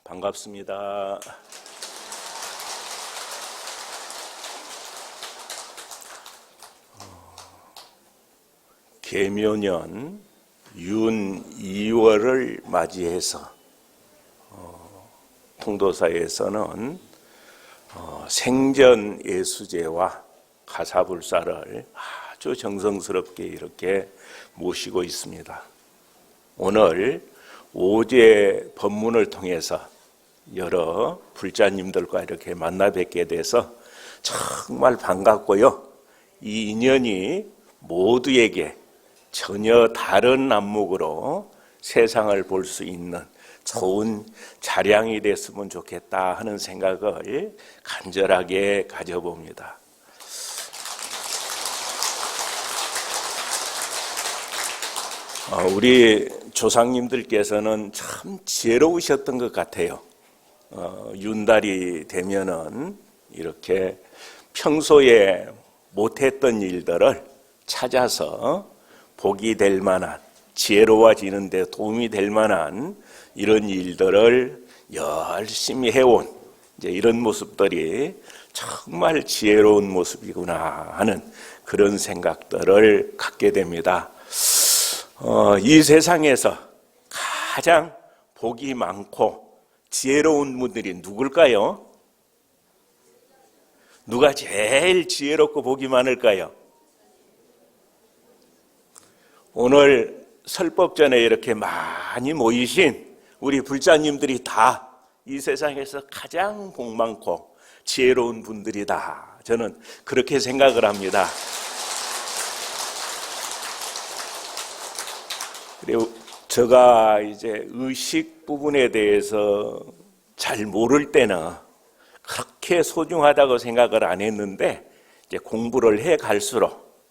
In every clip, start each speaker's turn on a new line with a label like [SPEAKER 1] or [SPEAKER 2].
[SPEAKER 1] 반갑습니다. 계묘년 윤2월을 맞이해서 통도사에서는 생전 예수제와 가사불사를 아주 정성스럽게 이렇게 모시고 있습니다. 오늘 오제 법문을 통해서 여러 불자님들과 이렇게 만나 뵙게 돼서 정말 반갑고요. 이 인연이 모두에게 전혀 다른 안목으로 세상을 볼 수 있는 좋은 자량이 됐으면 좋겠다 하는 생각을 간절하게 가져봅니다. 우리 조상님들께서는 참 지혜로우셨던 것 같아요. 윤달이 되면은 이렇게 평소에 못했던 일들을 찾아서 복이 될 만한, 지혜로워지는 데 도움이 될 만한 이런 일들을 열심히 해온 이제 이런 모습들이 정말 지혜로운 모습이구나 하는 그런 생각들을 갖게 됩니다. 이 세상에서 가장 복이 많고 지혜로운 분들이 누굴까요? 누가 제일 지혜롭고 복이 많을까요? 오늘 설법전에 이렇게 많이 모이신 우리 불자님들이 다 이 세상에서 가장 복 많고 지혜로운 분들이다. 저는 그렇게 생각을 합니다. 그리고 제가 이제 의식 부분에 대해서 잘 모를 때는 그렇게 소중하다고 생각을 안 했는데 이제 공부를 해 갈수록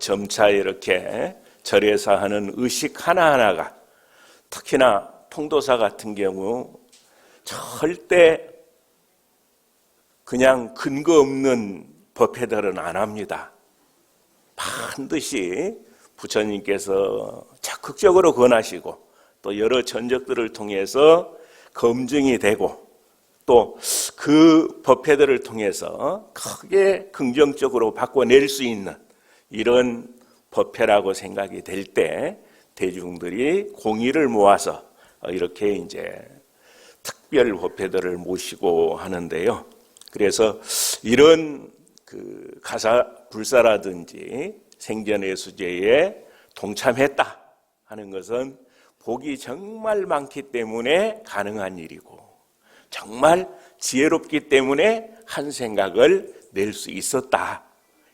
[SPEAKER 1] 점차 이렇게 절에서 하는 의식 하나하나가 특히나 통도사 같은 경우 절대 그냥 근거 없는 법회들은 안 합니다. 반드시 부처님께서 적극적으로 권하시고 또 여러 전적들을 통해서 검증이 되고 또 그 법회들을 통해서 크게 긍정적으로 바꿔낼 수 있는 이런 법회라고 생각이 될 때 대중들이 공의를 모아서 이렇게 이제 특별 법회들을 모시고 하는데요. 그래서 이런 그 가사불사라든지 생전예수제에 동참했다 하는 것은 복이 정말 많기 때문에 가능한 일이고 정말 지혜롭기 때문에 한 생각을 낼 수 있었다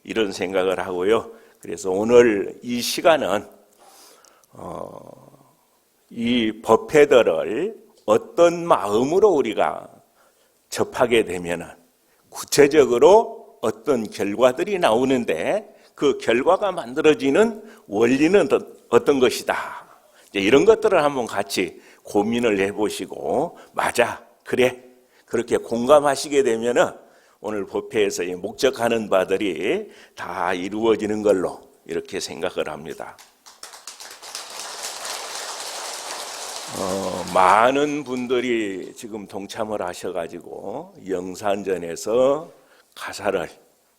[SPEAKER 1] 이런 생각을 하고요. 그래서 오늘 이 시간은 이 법회들을 어떤 마음으로 우리가 접하게 되면은 구체적으로 어떤 결과들이 나오는데 그 결과가 만들어지는 원리는 어떤 것이다. 이런 것들을 한번 같이 고민을 해보시고 맞아, 그래, 그렇게 공감하시게 되면은 오늘 법회에서 목적하는 바들이 다 이루어지는 걸로 이렇게 생각을 합니다. 많은 분들이 지금 동참을 하셔가지고 영산전에서 가사를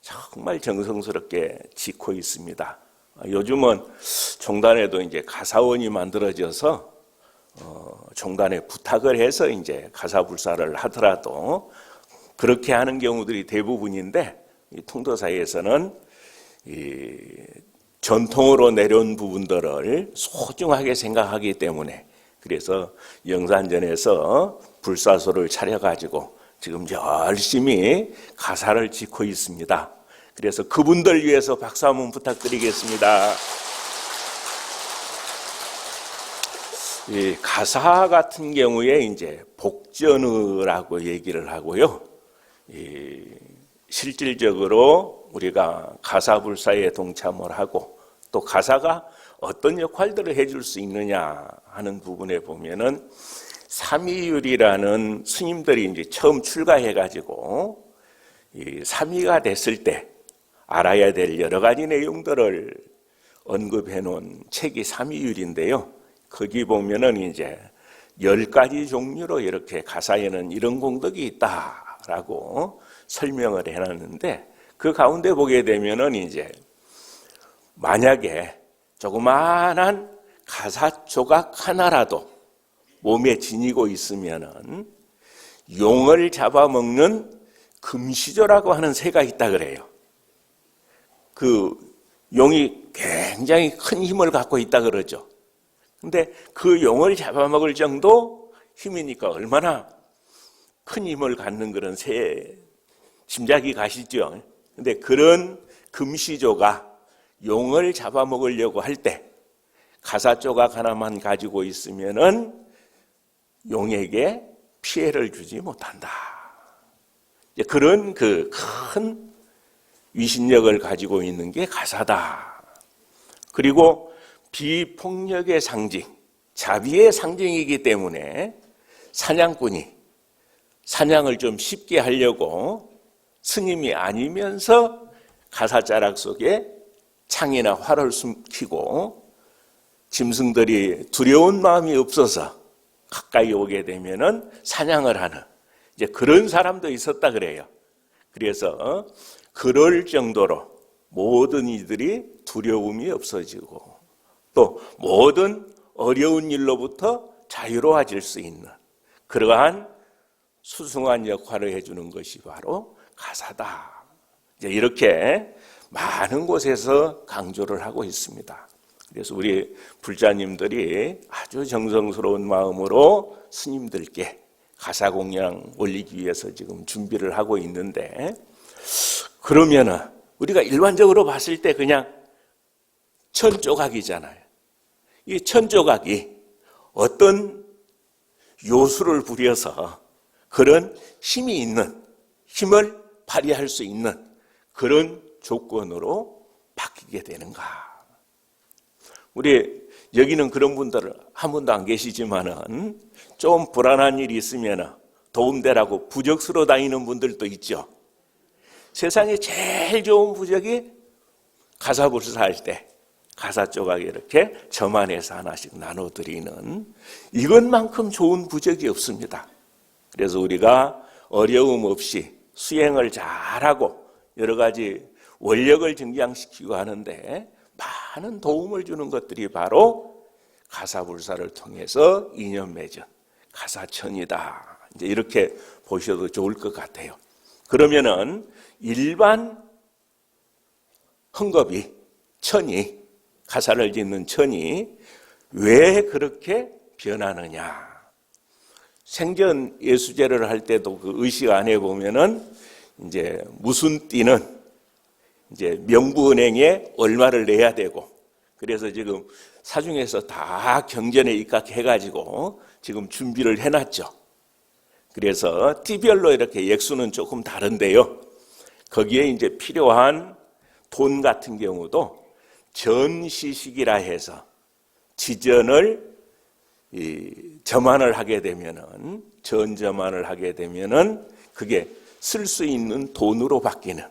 [SPEAKER 1] 정말 정성스럽게 짓고 있습니다. 요즘은 종단에도 이제 가사원이 만들어져서 종단에 부탁을 해서 이제 가사불사를 하더라도 그렇게 하는 경우들이 대부분인데 이 통도사에서는 이 전통으로 내려온 부분들을 소중하게 생각하기 때문에 그래서 영산전에서 불사소를 차려가지고 지금 열심히 가사를 짓고 있습니다. 그래서 그분들 위해서 박수 한번 부탁드리겠습니다. 이 가사 같은 경우에 이제 복전의라고 얘기를 하고요. 실질적으로 우리가 가사불사에 동참을 하고 또 가사가 어떤 역할들을 해줄 수 있느냐 하는 부분에 보면은 삼위율이라는 스님들이 이제 처음 출가해가지고 이 삼위가 됐을 때 알아야 될 여러 가지 내용들을 언급해 놓은 책이 삼위율인데요. 거기 보면은 이제 10가지 종류로 이렇게 가사에는 이런 공덕이 있다라고 설명을 해놨는데, 그 가운데 보게 되면은 이제 만약에 조그마한 가사 조각 하나라도 몸에 지니고 있으면은 용을 잡아먹는 금시조라고 하는 새가 있다 그래요. 그 용이 굉장히 큰 힘을 갖고 있다 그러죠. 근데 그 용을 잡아먹을 정도 힘이니까 얼마나 큰 힘을 갖는 그런 새, 짐작이 가시죠. 근데 그런 금시조가 용을 잡아먹으려고 할 때 가사 조각 하나만 가지고 있으면은 용에게 피해를 주지 못한다. 그런 그 큰 위신력을 가지고 있는 게 가사다. 그리고 비폭력의 상징, 자비의 상징이기 때문에 사냥꾼이 사냥을 좀 쉽게 하려고 스님이 아니면서 가사자락 속에 창이나 활을 숨기고 짐승들이 두려운 마음이 없어서 가까이 오게 되면은 사냥을 하는 이제 그런 사람도 있었다 그래요. 그래서 그럴 정도로 모든 이들이 두려움이 없어지고 또 모든 어려운 일로부터 자유로워질 수 있는 그러한 수승한 역할을 해주는 것이 바로 가사다. 이제 이렇게 많은 곳에서 강조를 하고 있습니다. 그래서 우리 불자님들이 아주 정성스러운 마음으로 스님들께 가사 공양 올리기 위해서 지금 준비를 하고 있는데, 그러면은 우리가 일반적으로 봤을 때 그냥 천조각이잖아요. 이 천조각이 어떤 요술을 부려서 그런 힘이 있는, 힘을 발휘할 수 있는 그런 조건으로 바뀌게 되는가? 우리 여기는 그런 분들은 한 분도 안 계시지만은 좀 불안한 일이 있으면 도움되라고 부적쓰러 다니는 분들도 있죠. 세상에 제일 좋은 부적이 가사불사할 때 가사 조각에 이렇게 점안해서 하나씩 나눠드리는 이것만큼 좋은 부적이 없습니다. 그래서 우리가 어려움 없이 수행을 잘하고 여러 가지 원력을 증강시키고 하는데 많은 도움을 주는 것들이 바로 가사불사를 통해서 인연 맺은 가사천이다. 이제 이렇게 보셔도 좋을 것 같아요. 그러면은 일반 헝겊이, 천이, 가사를 짓는 천이 왜 그렇게 변하느냐? 생전 예수제를 할 때도 그 의식 안에 보면은 이제 무슨 띠는 이제 명부은행에 얼마를 내야 되고, 그래서 지금 사중에서 다 경전에 입각해가지고 지금 준비를 해놨죠. 그래서 띠별로 이렇게 액수는 조금 다른데요. 거기에 이제 필요한 돈 같은 경우도 전시식이라 해서 지전을 점안을 하게 되면은, 전점안을 하게 되면은 그게 쓸 수 있는 돈으로 바뀌는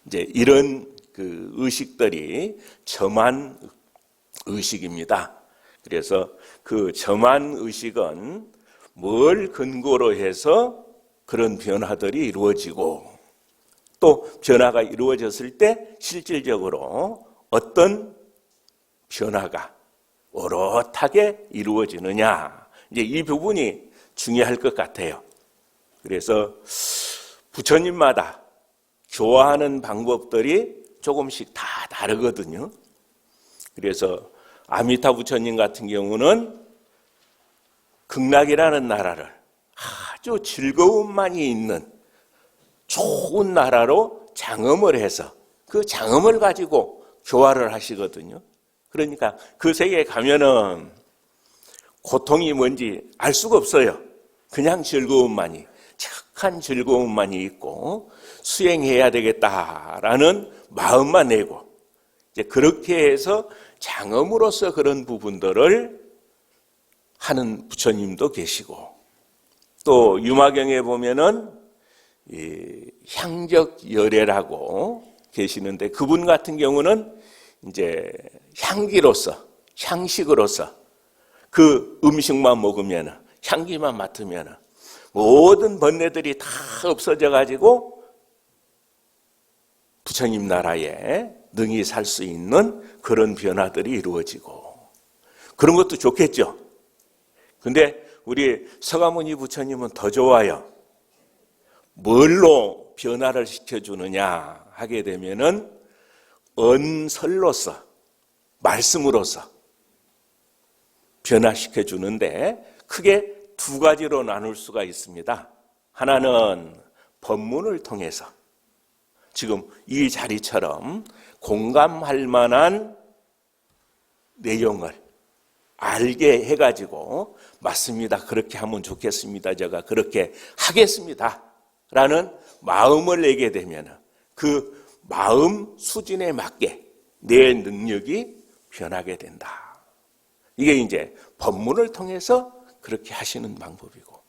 [SPEAKER 1] 이제 이런 그 의식들이 점안 의식입니다. 그래서 그 점안 의식은 뭘 근거로 해서 그런 변화들이 이루어지고 또 변화가 이루어졌을 때 실질적으로 어떤 변화가 오롯하게 이루어지느냐, 이제 이 부분이 중요할 것 같아요. 그래서 부처님마다 교화하는 방법들이 조금씩 다 다르거든요. 그래서 아미타 부처님 같은 경우는 극락이라는 나라를 아주 즐거움만이 있는 좋은 나라로 장엄을 해서 그 장엄을 가지고 교화를 하시거든요. 그러니까 그 세계에 가면은 고통이 뭔지 알 수가 없어요. 그냥 즐거움만이, 착한 즐거움만이 있고 수행해야 되겠다라는 마음만 내고 이제 그렇게 해서 장엄으로서 그런 부분들을 하는 부처님도 계시고, 또 유마경에 보면은 향적 열애라고 계시는데 그분 같은 경우는 이제 향기로서, 향식으로서 그 음식만 먹으면 향기만 맡으면 모든 번뇌들이 다 없어져 가지고 부처님 나라에 능히 살 수 있는 그런 변화들이 이루어지고, 그런 것도 좋겠죠. 근데 우리 서가모니 부처님은 더 좋아요. 뭘로 변화를 시켜주느냐 하게 되면은 언설로서, 말씀으로서 변화시켜주는데 크게 두 가지로 나눌 수가 있습니다. 하나는 법문을 통해서, 지금 이 자리처럼 공감할 만한 내용을 알게 해가지고 맞습니다, 그렇게 하면 좋겠습니다, 제가 그렇게 하겠습니다 라는 마음을 내게 되면 그 마음 수준에 맞게 내 능력이 변하게 된다. 이게 이제 법문을 통해서 그렇게 하시는 방법이고,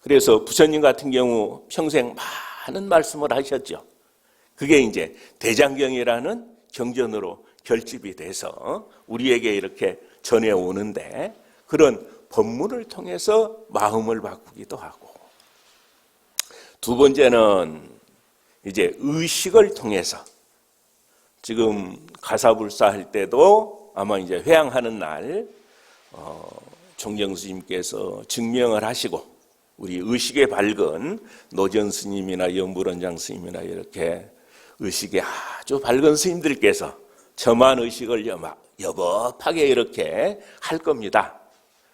[SPEAKER 1] 그래서 부처님 같은 경우 평생 많은 말씀을 하셨죠. 그게 이제 대장경이라는 경전으로 결집이 돼서 우리에게 이렇게 전해오는데, 그런 법문을 통해서 마음을 바꾸기도 하고, 두 번째는 이제 의식을 통해서, 지금 가사불사 할 때도 아마 이제 회향하는 날 총경 스님께서 증명을 하시고, 우리 의식에 밝은 노전 스님이나 연불원장 스님이나 이렇게 의식에 아주 밝은 스님들께서 점한 의식을 여법하게 이렇게 할 겁니다.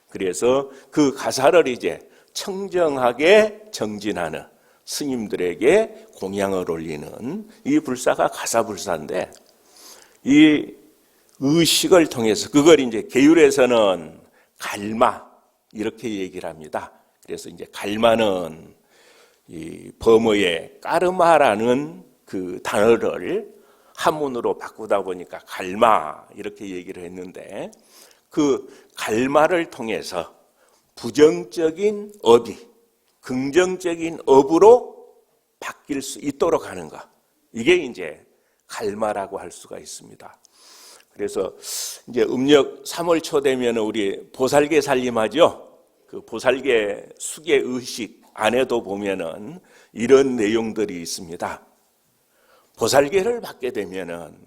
[SPEAKER 1] 그래서 그 가사를 이제 청정하게 정진하는 스님들에게 공양을 올리는 이 불사가 가사불사인데, 이 의식을 통해서, 그걸 이제 계율에서는 갈마 이렇게 얘기를 합니다. 그래서 이제 갈마는 이 범어의 까르마라는 그 단어를 한문으로 바꾸다 보니까 갈마 이렇게 얘기를 했는데, 그 갈마를 통해서 부정적인 업이 긍정적인 업으로 바뀔 수 있도록 하는 것, 이게 이제 갈마라고 할 수가 있습니다. 그래서 이제 음력 3월 초 되면 우리 보살계 살림하죠. 그 보살계 수계 의식 안에도 보면은 이런 내용들이 있습니다. 보살계를 받게 되면은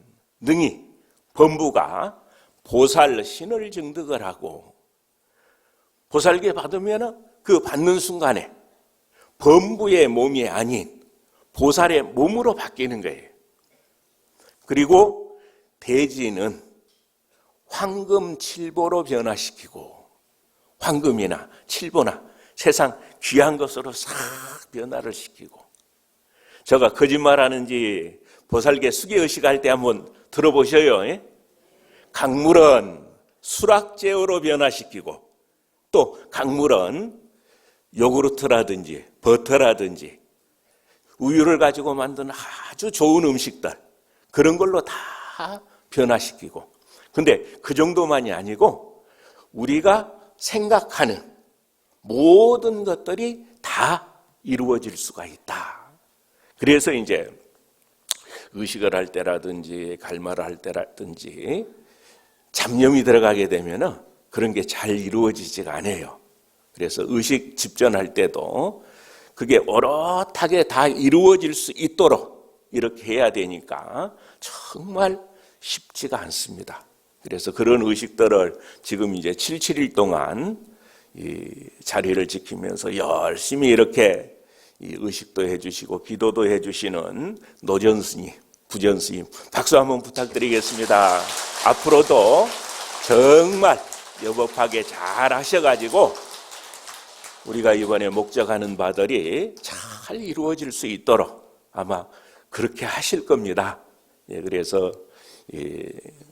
[SPEAKER 1] 능히 범부가 보살 신을 증득을 하고, 보살계 받으면은 그 받는 순간에 범부의 몸이 아닌 보살의 몸으로 바뀌는 거예요. 그리고 대지는 황금 칠보로 변화시키고, 황금이나 칠보나 세상 귀한 것으로 싹 변화를 시키고, 제가 거짓말하는지 보살계 수계의식 할 때 한번 들어보셔요. 예? 강물은 수락제어로 변화시키고, 또 강물은 요구르트라든지 버터라든지 우유를 가지고 만든 아주 좋은 음식들, 그런 걸로 다 변화시키고, 근데 그 정도만이 아니고 우리가 생각하는 모든 것들이 다 이루어질 수가 있다. 그래서 이제 의식을 할 때라든지 갈마를 할 때라든지 잡념이 들어가게 되면 그런 게 잘 이루어지지가 않아요. 그래서 의식 집전할 때도 그게 오롯하게 다 이루어질 수 있도록 이렇게 해야 되니까 정말 쉽지가 않습니다. 그래서 그런 의식들을 지금 이제 7일 동안 이 자리를 지키면서 열심히 이렇게 이 의식도 해주시고 기도도 해주시는 노전 스님, 부전 스님, 박수 한번 부탁드리겠습니다. 앞으로도 정말 여법하게 잘 하셔가지고 우리가 이번에 목적하는 바들이 잘 이루어질 수 있도록 아마 그렇게 하실 겁니다. 예, 그래서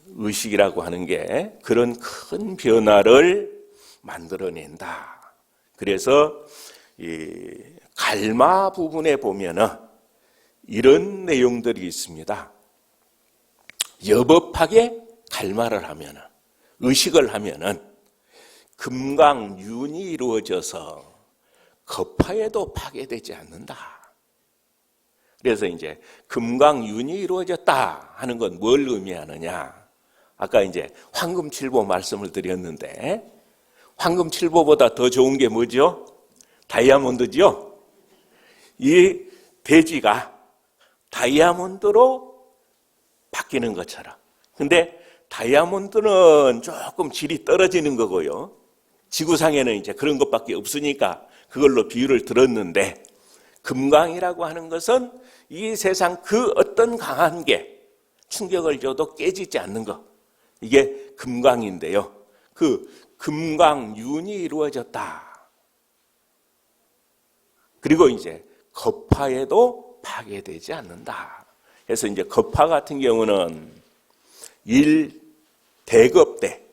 [SPEAKER 1] 의식이라고 하는 게 그런 큰 변화를 만들어낸다. 그래서 이 갈마 부분에 보면은 이런 내용들이 있습니다. 여법하게 갈마를 하면은, 의식을 하면은 금강윤이 이루어져서 거파에도 파괴되지 않는다. 그래서 이제 금강윤이 이루어졌다 하는 건 뭘 의미하느냐? 아까 이제 황금칠보 말씀을 드렸는데, 황금 7보보다 더 좋은 게 뭐죠? 다이아몬드죠? 이 대지가 다이아몬드로 바뀌는 것처럼. 근데 다이아몬드는 조금 질이 떨어지는 거고요. 지구상에는 이제 그런 것밖에 없으니까 그걸로 비유를 들었는데, 금광이라고 하는 것은 이 세상 그 어떤 강한 게 충격을 줘도 깨지지 않는 것. 이게 금광인데요. 그 금광윤이 이루어졌다. 그리고 이제 겁화에도 파괴되지 않는다. 그래서 이제 겁화 같은 경우는 1대급 때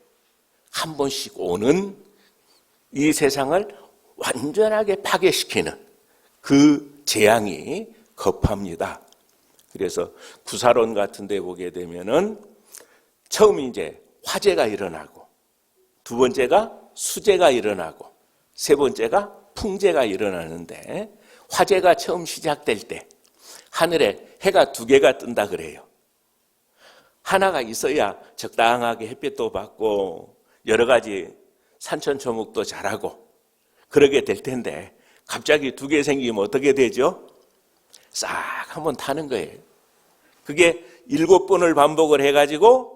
[SPEAKER 1] 한 번씩 오는 이 세상을 완전하게 파괴시키는 그 재앙이 겁화입니다. 그래서 구사론 같은 데 보게 되면은 처음 이제 화재가 일어나고, 두 번째가 수재가 일어나고, 세 번째가 풍재가 일어나는데, 화재가 처음 시작될 때 하늘에 해가 2개가 뜬다 그래요. 하나가 있어야 적당하게 햇빛도 받고 여러 가지 산천초목도 자라고 그러게 될 텐데, 갑자기 2개 생기면 어떻게 되죠? 싹 한번 타는 거예요. 그게 7번을 반복을 해가지고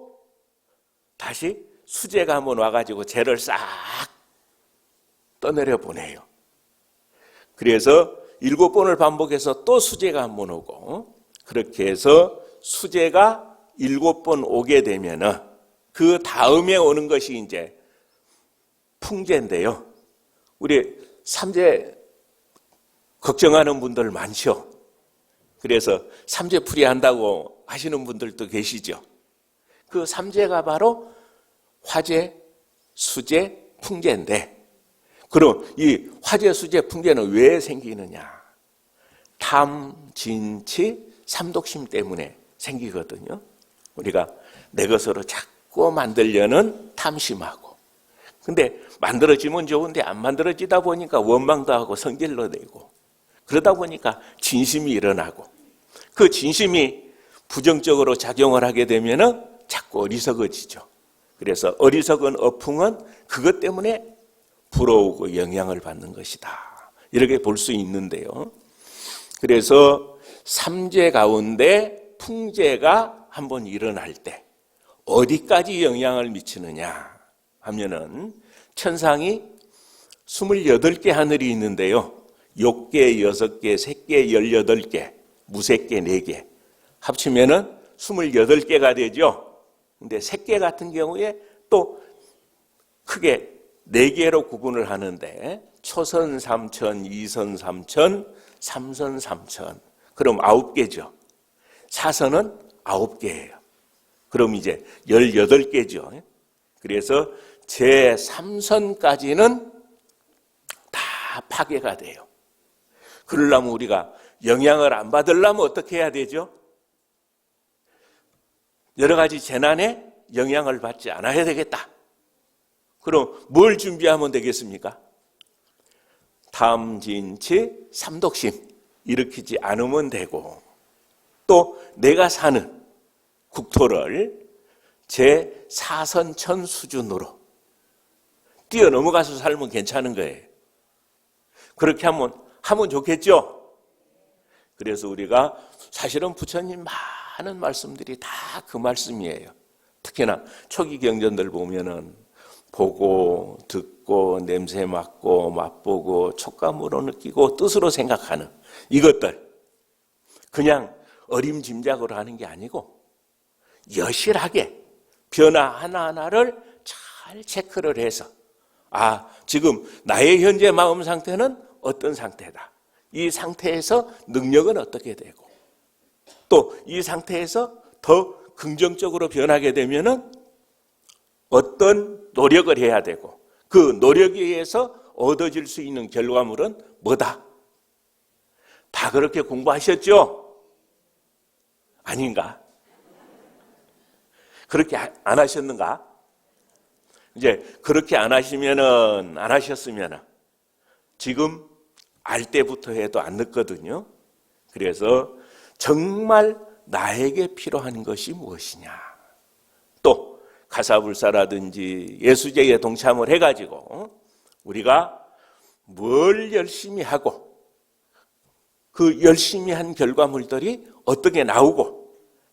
[SPEAKER 1] 다시 수재가 한번 와가지고 재를 싹 떠내려 보내요. 그래서 7번을 반복해서 또 수재가 한번 오고, 그렇게 해서 수재가 7번 오게 되면은 그 다음에 오는 것이 이제 풍재인데요. 우리 삼재 걱정하는 분들 많죠. 그래서 삼재풀이 한다고 하시는 분들도 계시죠. 그 삼재가 바로 화재, 수재, 풍재인데, 그럼 이 화재, 수재, 풍재는 왜 생기느냐? 탐, 진치, 삼독심 때문에 생기거든요. 우리가 내 것으로 자꾸 만들려는 탐심하고, 근데 만들어지면 좋은데 안 만들어지다 보니까 원망도 하고 성질도 내고, 그러다 보니까 진심이 일어나고, 그 진심이 부정적으로 작용을 하게 되면은 자꾸 어리석어지죠. 그래서 어리석은 어풍은 그것 때문에 불어오고 영향을 받는 것이다. 이렇게 볼 수 있는데요. 그래서 삼재 가운데 풍재가 한번 일어날 때 어디까지 영향을 미치느냐 하면은, 천상이 28개 하늘이 있는데요. 욕계 6개, 색계 18개, 무색계 4개 합치면은 28개가 되죠. 근데 색계 같은 경우에 또 크게 4개로 구분을 하는데, 초선 3천, 2선 3천, 3선 3천. 그럼 9개죠. 사선은 9개예요. 그럼 이제 18개죠. 그래서 제3선까지는 다 파괴가 돼요. 그러려면 우리가 영향을 안 받으려면 어떻게 해야 되죠? 여러 가지 재난에 영향을 받지 않아야 되겠다. 그럼 뭘 준비하면 되겠습니까? 탐진치, 삼독심 일으키지 않으면 되고, 또 내가 사는 국토를 제4선천 수준으로 뛰어넘어가서 살면 괜찮은 거예요. 그렇게 하면 좋겠죠? 그래서 우리가 사실은 부처님 많은 말씀들이 다 그 말씀이에요. 특히나 초기 경전들 보면은 보고 듣고 냄새 맡고 맛보고 촉감으로 느끼고 뜻으로 생각하는 이것들, 그냥 어림짐작으로 하는 게 아니고 여실하게 변화 하나하나를 잘 체크를 해서, 지금 나의 현재 마음 상태는 어떤 상태다, 이 상태에서 능력은 어떻게 되고, 또 이 상태에서 더 긍정적으로 변하게 되면은 어떤 노력을 해야 되고, 그 노력에 의해서 얻어질 수 있는 결과물은 뭐다. 다 그렇게 공부하셨죠? 아닌가? 그렇게 안 하셨는가? 이제 그렇게 안 하셨으면은 지금 알 때부터 해도 안 늦거든요. 그래서 정말 나에게 필요한 것이 무엇이냐, 또 가사불사라든지 예수제에 동참을 해가지고 우리가 뭘 열심히 하고 그 열심히 한 결과물들이 어떻게 나오고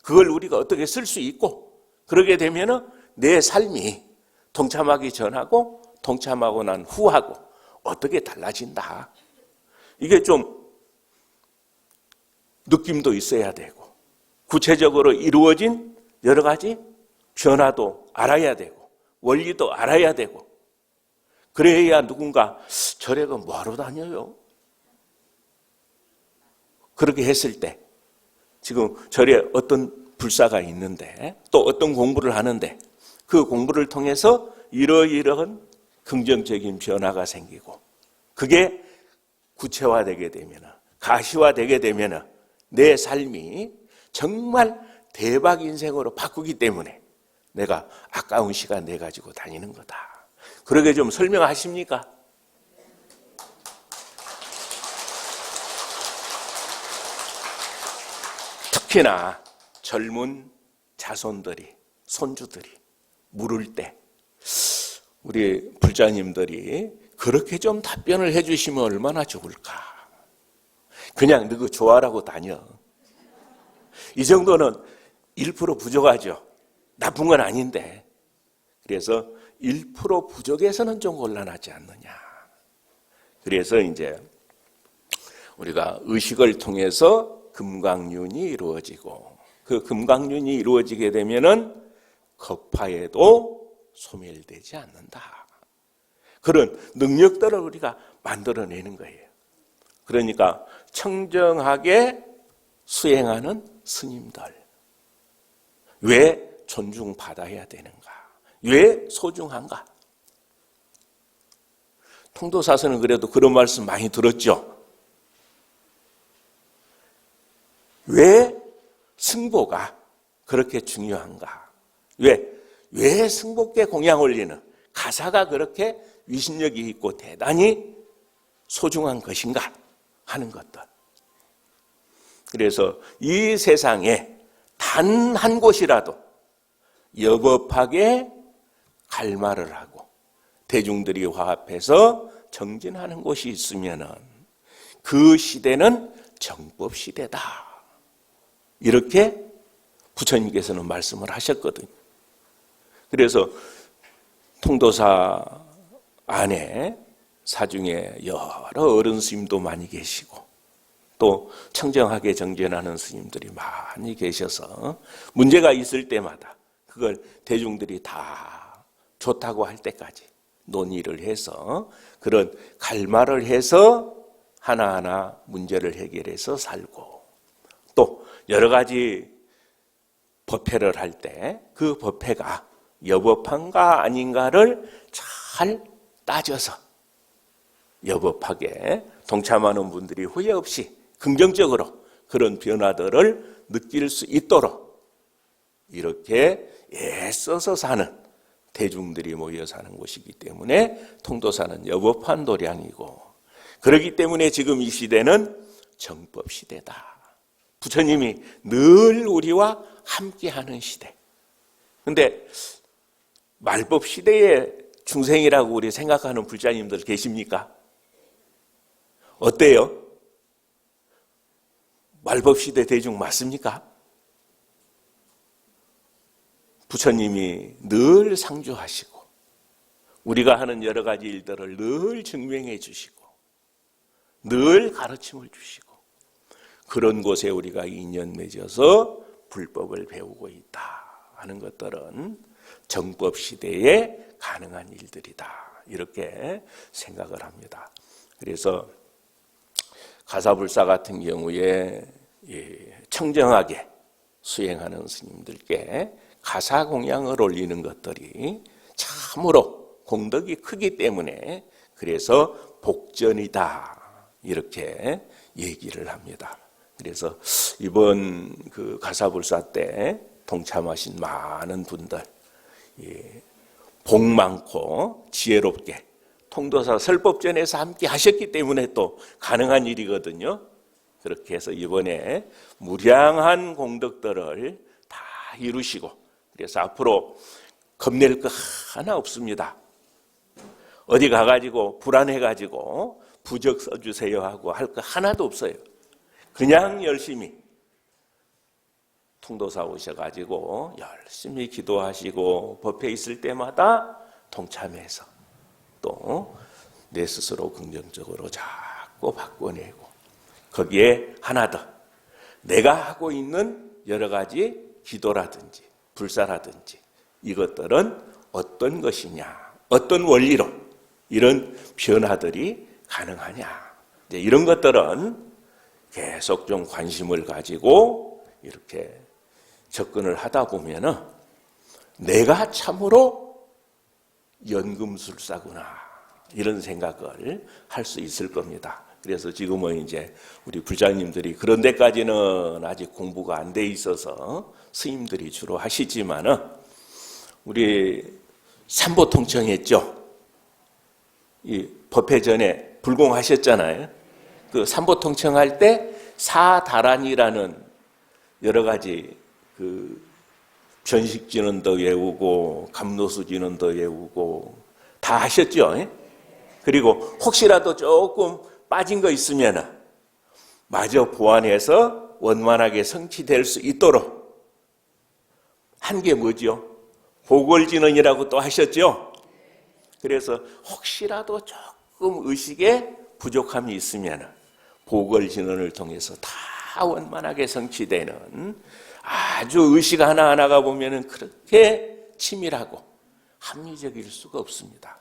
[SPEAKER 1] 그걸 우리가 어떻게 쓸 수 있고 그러게 되면 내 삶이 동참하기 전하고 동참하고 난 후하고 어떻게 달라진다. 이게 좀 느낌도 있어야 되고 구체적으로 이루어진 여러 가지 변화도 알아야 되고 원리도 알아야 되고 그래야 누군가 절에가 뭐하러 다녀요? 그렇게 했을 때 지금 절에 어떤 불사가 있는데 또 어떤 공부를 하는데 그 공부를 통해서 이러이러한 긍정적인 변화가 생기고 그게 구체화되게 되면 가시화되게 되면 내 삶이 정말 대박 인생으로 바꾸기 때문에 내가 아까운 시간 내 가지고 다니는 거다. 그러게 좀 설명하십니까? 특히나 젊은 자손들이 손주들이 물을 때 우리 불자님들이 그렇게 좀 답변을 해주시면 얼마나 좋을까. 그냥 너그 좋아라고 다녀. 이 정도는 1% 부족하죠. 나쁜 건 아닌데. 그래서 1% 부족해서는 좀 곤란하지 않느냐. 그래서 이제 우리가 의식을 통해서 금강륜이 이루어지고 그 금강륜이 이루어지게 되면은 거파에도 소멸되지 않는다. 그런 능력들을 우리가 만들어내는 거예요. 그러니까 청정하게 수행하는 스님들. 왜 존중받아야 되는가? 왜 소중한가? 통도사서는 그래도 그런 말씀 많이 들었죠. 왜 승보가 그렇게 중요한가? 왜 승보께 공양 올리는 가사가 그렇게 위신력이 있고 대단히 소중한 것인가 하는 것들. 그래서 이 세상에 단 한 곳이라도 여법하게 갈말을 하고 대중들이 화합해서 정진하는 곳이 있으면 그 시대는 정법 시대다. 이렇게 부처님께서는 말씀을 하셨거든요. 그래서 통도사 안에 사중에 여러 어른 스님도 많이 계시고 또 청정하게 정진하는 스님들이 많이 계셔서 문제가 있을 때마다 그걸 대중들이 다 좋다고 할 때까지 논의를 해서 그런 갈말을 해서 하나하나 문제를 해결해서 살고 또 여러 가지 법회를 할 때 그 법회가 여법한가 아닌가를 잘 따져서 여법하게 동참하는 분들이 후회 없이 긍정적으로 그런 변화들을 느낄 수 있도록 이렇게 애써서 사는 대중들이 모여 사는 곳이기 때문에 통도사는 여법한 도량이고 그렇기 때문에 지금 이 시대는 정법 시대다. 부처님이 늘 우리와 함께하는 시대. 그런데 말법 시대의 중생이라고 우리 생각하는 불자님들 계십니까? 어때요? 말법 시대 대중 맞습니까? 부처님이 늘 상주하시고 우리가 하는 여러 가지 일들을 늘 증명해 주시고 늘 가르침을 주시고 그런 곳에 우리가 인연 맺어서 불법을 배우고 있다 하는 것들은 정법 시대에 가능한 일들이다 이렇게 생각을 합니다. 그래서 가사불사 같은 경우에 청정하게 수행하는 스님들께 가사 공양을 올리는 것들이 참으로 공덕이 크기 때문에 그래서 복전이다 이렇게 얘기를 합니다. 그래서 이번 그 가사불사 때 동참하신 많은 분들 복 많고 지혜롭게 통도사 설법전에서 함께 하셨기 때문에 또 가능한 일이거든요. 그렇게 해서 이번에 무량한 공덕들을 다 이루시고 그래서 앞으로 겁낼 거 하나 없습니다. 어디 가가지고 불안해가지고 부적 써주세요 하고 할 거 하나도 없어요. 그냥 열심히 통도사 오셔가지고 열심히 기도하시고 법회 있을 때마다 동참해서 또 내 스스로 긍정적으로 자꾸 바꿔내고, 거기에 하나 더, 내가 하고 있는 여러 가지 기도라든지 불사라든지 이것들은 어떤 것이냐, 어떤 원리로 이런 변화들이 가능하냐, 이제 이런 것들은 계속 좀 관심을 가지고 이렇게 접근을 하다 보면은 내가 참으로 연금술사구나 이런 생각을 할 수 있을 겁니다. 그래서 지금은 이제 우리 불자님들이 그런 데까지는 아직 공부가 안 돼 있어서 스님들이 주로 하시지만은 우리 삼보통청했죠. 이 법회 전에 불공하셨잖아요. 그 삼보통청할 때 사다란이라는 여러 가지 그 변식진원도 외우고 감노수진원도 외우고 다 하셨죠. 그리고 혹시라도 조금 빠진 거 있으면 마저 보완해서 원만하게 성취될 수 있도록 한 게 뭐죠? 보궐진언이라고 또 하셨죠? 그래서 혹시라도 조금 의식에 부족함이 있으면 보궐진언을 통해서 다 원만하게 성취되는, 아주 의식 하나하나가 보면은 그렇게 치밀하고 합리적일 수가 없습니다.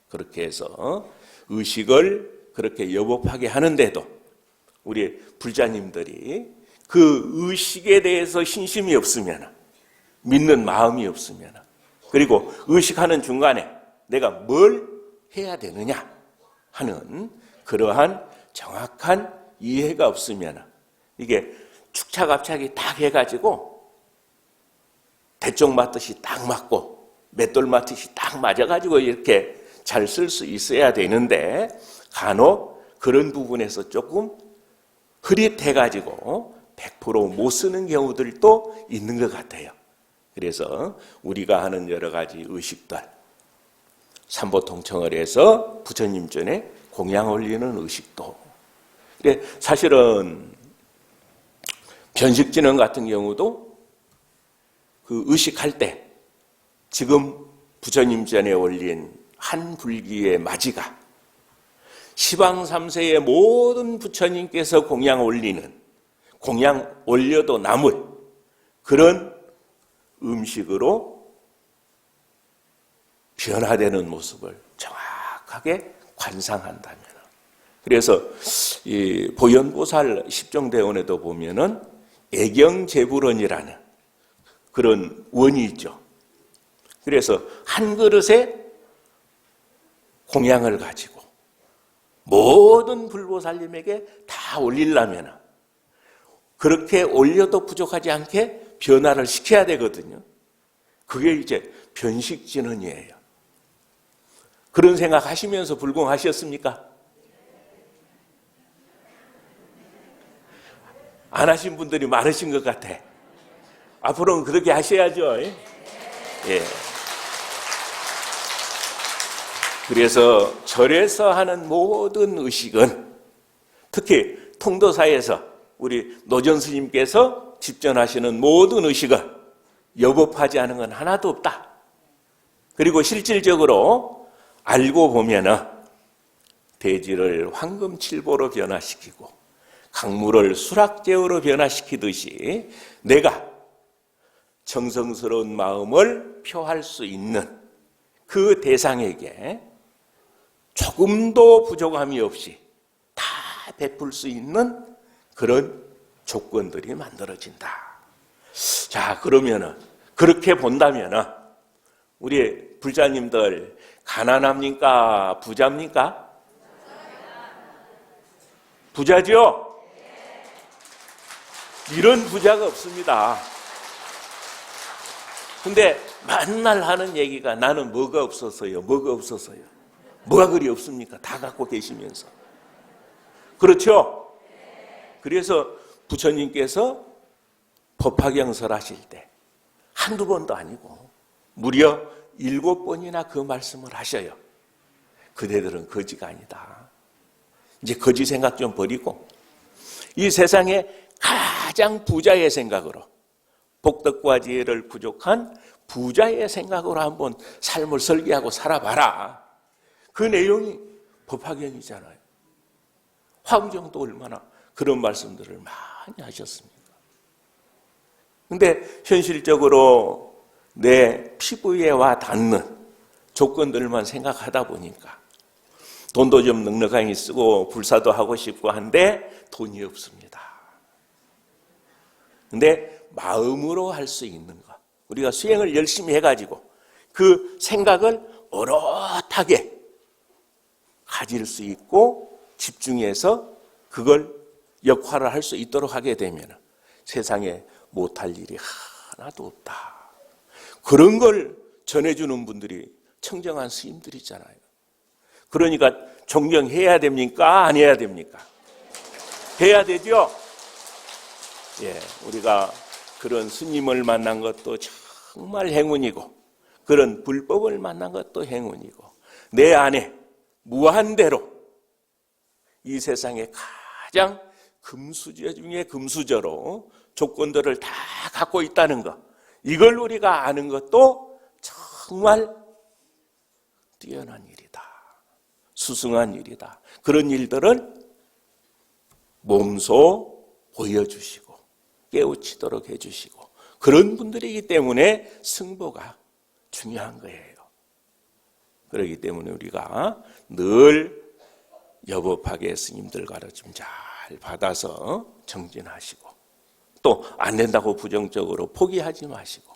[SPEAKER 1] 그렇게 해서 의식을 그렇게 여법하게 하는데도 우리 불자님들이 그 의식에 대해서 신심이 없으면, 믿는 마음이 없으면, 그리고 의식하는 중간에 내가 뭘 해야 되느냐 하는 그러한 정확한 이해가 없으면 이게 축차갑차기 딱 해가지고 대쪽 맞듯이 딱 맞고 맷돌 맞듯이 딱 맞아가지고 이렇게 잘 쓸 수 있어야 되는데 간혹 그런 부분에서 조금 흐릿해가지고 100% 못 쓰는 경우들도 있는 것 같아요. 그래서 우리가 하는 여러 가지 의식들, 삼보통청을 해서 부처님 전에 공양 올리는 의식도, 사실은 변식진원 같은 경우도 그 의식할 때 지금 부처님 전에 올린 한 불기의 맞이가 시방 3세의 모든 부처님께서 공양 올리는, 공양 올려도 남을 그런 음식으로 변화되는 모습을 정확하게 관상한다면, 그래서 이 보현보살 십종대원에도 보면은 애경제불원이라는 그런 원이 있죠. 그래서 한 그릇에 공양을 가지고 모든 불보살님에게 다 올리려면 그렇게 올려도 부족하지 않게 변화를 시켜야 되거든요. 그게 이제 변식진언이에요. 그런 생각 하시면서 불공하셨습니까? 안 하신 분들이 많으신 것 같아. 앞으로는 그렇게 하셔야죠. 예. 그래서 절에서 하는 모든 의식은, 특히 통도사에서 우리 노전 스님께서 집전하시는 모든 의식은 여법하지 않은 건 하나도 없다. 그리고 실질적으로 알고 보면은 대지를 황금칠보로 변화시키고 강물을 수락제어로 변화시키듯이 내가 정성스러운 마음을 표할 수 있는 그 대상에게 조금도 부족함이 없이 다 베풀 수 있는 그런 조건들이 만들어진다. 자, 그러면은 그렇게 본다면은 우리 불자님들 가난합니까? 부자입니까? 부자죠? 이런 부자가 없습니다. 근데 맨날 하는 얘기가 나는 뭐가 없어서요, 뭐가 없어서요. 뭐가 그리 없습니까? 다 갖고 계시면서. 그렇죠? 그래서 부처님께서 법화경설 하실 때 한두 번도 아니고 무려 7번이나 그 말씀을 하셔요. 그대들은 거지가 아니다. 이제 거지 생각 좀 버리고 이 세상에 가장 부자의 생각으로, 복덕과 지혜를 부족한 부자의 생각으로 한번 삶을 설계하고 살아봐라. 그 내용이 법화경이잖아요. 화구정도 얼마나 그런 말씀들을 많이 하셨습니까? 근데 현실적으로 내 피부에 와 닿는 조건들만 생각하다 보니까 돈도 좀 넉넉하게 쓰고 불사도 하고 싶고 한데 돈이 없습니다. 근데 마음으로 할 수 있는 것, 우리가 수행을 열심히 해가지고 그 생각을 오롯하게 가질 수 있고 집중해서 그걸 역할을 할 수 있도록 하게 되면 세상에 못할 일이 하나도 없다. 그런 걸 전해주는 분들이 청정한 스님들이잖아요. 그러니까 존경해야 됩니까? 안 해야 됩니까? 해야 되죠? 예, 우리가 그런 스님을 만난 것도 정말 행운이고, 그런 불법을 만난 것도 행운이고, 내 안에 무한대로 이 세상에 가장 금수저 중에 금수저로 조건들을 다 갖고 있다는 것, 이걸 우리가 아는 것도 정말 뛰어난 일이다. 수승한 일이다. 그런 일들을 몸소 보여주시고 깨우치도록 해주시고, 그런 분들이기 때문에 승보가 중요한 거예요. 그렇기 때문에 우리가 늘 여법하게 스님들 가르침 잘 받아서 정진하시고, 또 안 된다고 부정적으로 포기하지 마시고,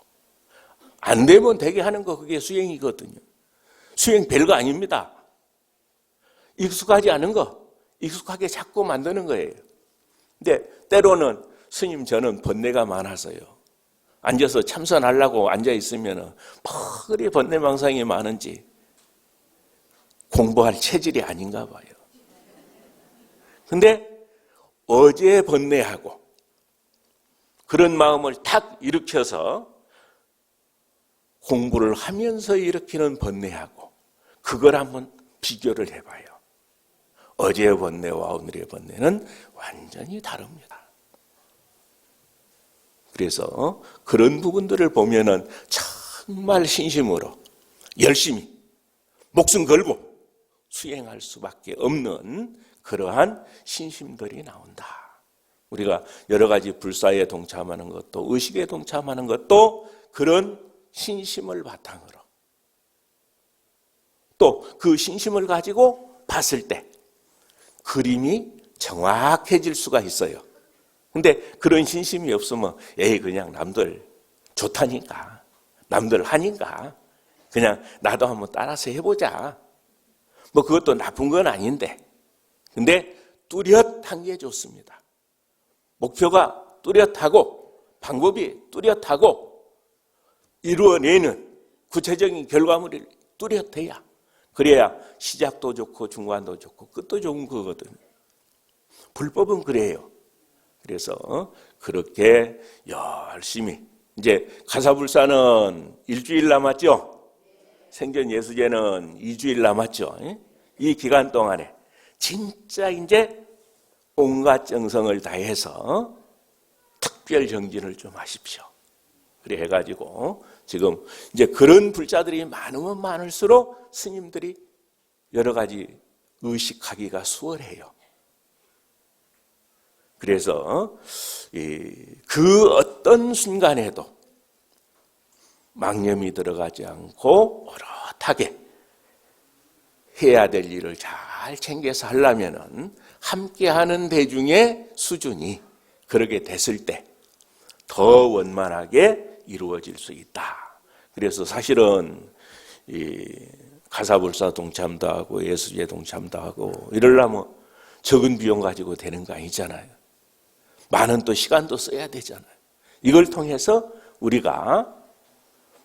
[SPEAKER 1] 안 되면 되게 하는 거, 그게 수행이거든요. 수행 별거 아닙니다. 익숙하지 않은 거 익숙하게 자꾸 만드는 거예요. 근데 때로는 스님, 저는 번뇌가 많아서요, 앉아서 참선하려고 앉아있으면 그리 번뇌망상이 많은지 공부할 체질이 아닌가 봐요. 근데 어제 번뇌하고 그런 마음을 탁 일으켜서 공부를 하면서 일으키는 번뇌하고 그걸 한번 비교를 해봐요. 어제의 번뇌와 오늘의 번뇌는 완전히 다릅니다. 그래서 그런 부분들을 보면은 정말 신심으로 열심히 목숨 걸고 수행할 수밖에 없는 그러한 신심들이 나온다. 우리가 여러 가지 불사에 동참하는 것도, 의식에 동참하는 것도 그런 신심을 바탕으로, 또 그 신심을 가지고 봤을 때 그림이 정확해질 수가 있어요. 근데 그런 신심이 없으면 그냥 남들 좋다니까, 남들 하니까 그냥 나도 한번 따라서 해보자, 뭐 그것도 나쁜 건 아닌데, 근데 뚜렷한 게 좋습니다. 목표가 뚜렷하고 방법이 뚜렷하고 이루어내는 구체적인 결과물이 뚜렷해야, 그래야 시작도 좋고 중간도 좋고 끝도 좋은 거거든요. 불법은 그래요. 그래서 그렇게 열심히, 이제 가사불사는 일주일 남았죠. 생전예수제는 2주일 남았죠. 이 기간 동안에 진짜 이제 온갖 정성을 다해서 특별 정진을 좀 하십시오. 그래 해가지고 지금 이제 그런 불자들이 많으면 많을수록 스님들이 여러 가지 의식하기가 수월해요. 그래서 그 어떤 순간에도 망념이 들어가지 않고 오롯하게 해야 될 일을 잘 챙겨서 하려면은 함께하는 대중의 수준이 그렇게 됐을 때 더 원만하게 이루어질 수 있다. 그래서 사실은 가사불사 동참도 하고 예수제 동참도 하고 이러려면 적은 비용 가지고 되는 거 아니잖아요. 많은 또 시간도 써야 되잖아요. 이걸 통해서 우리가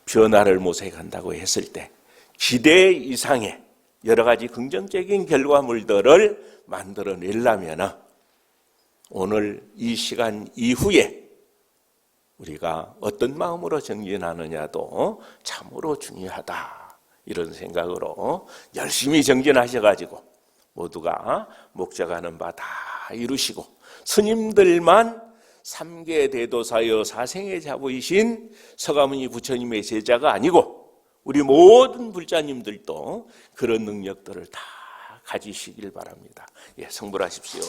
[SPEAKER 1] 변화를 모색한다고 했을 때 기대 이상의 여러 가지 긍정적인 결과물들을 만들어내려면 오늘 이 시간 이후에 우리가 어떤 마음으로 정진하느냐도 참으로 중요하다. 이런 생각으로 열심히 정진하셔가지고 모두가 목적하는 바 다 이루시고 스님들만 삼계 대도사여 사생의 자부이신 서가모니 부처님의 제자가 아니고 우리 모든 불자님들도 그런 능력들을 다 가지시길 바랍니다. 예, 성불하십시오.